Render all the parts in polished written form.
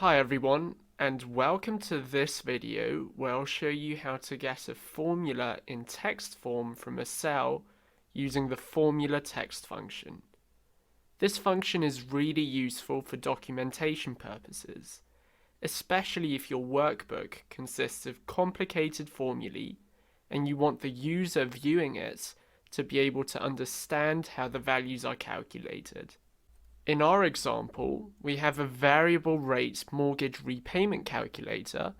Hi everyone, and welcome to this video where I'll show you how to get a formula in text form from a cell using the FORMULATEXT function. This function is really useful for documentation purposes, especially if your workbook consists of complicated formulae and you want the user viewing it to be able to understand how the values are calculated. In our example, we have a variable rate mortgage repayment calculator,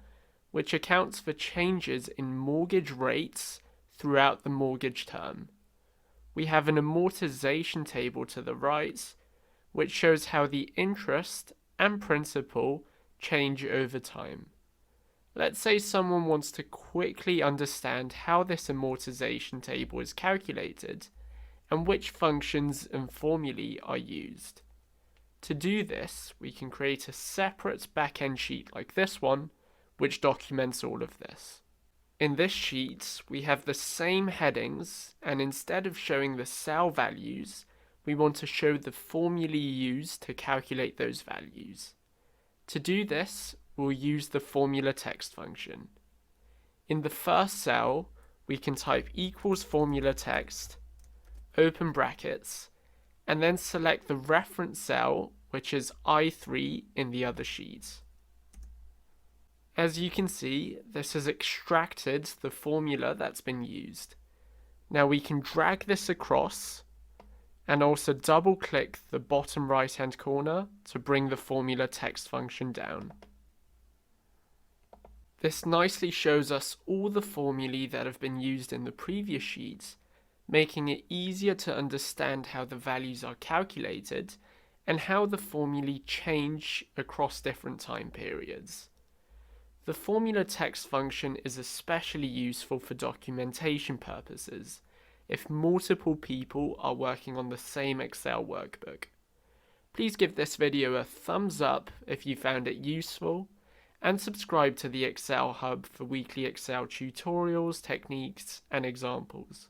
which accounts for changes in mortgage rates throughout the mortgage term. We have an amortisation table to the right, which shows how the interest and principal change over time. Let's say someone wants to quickly understand how this amortisation table is calculated and which functions and formulae are used. To do this, we can create a separate backend sheet like this one, which documents all of this. In this sheet, we have the same headings, and instead of showing the cell values, we want to show the formulae used to calculate those values. To do this, we'll use the FORMULATEXT function. In the first cell, we can type equals FORMULATEXT, open brackets, and then select the reference cell, which is I3 in the other sheet. As you can see, this has extracted the formula that's been used. Now we can drag this across and also double click the bottom right hand corner to bring the FORMULATEXT function down. This nicely shows us all the formulae that have been used in the previous sheets, making it easier to understand how the values are calculated and how the formulae change across different time periods. The FORMULATEXT function is especially useful for documentation purposes if multiple people are working on the same Excel workbook. Please give this video a thumbs up if you found it useful, and subscribe to the Excel Hub for weekly Excel tutorials, techniques, and examples.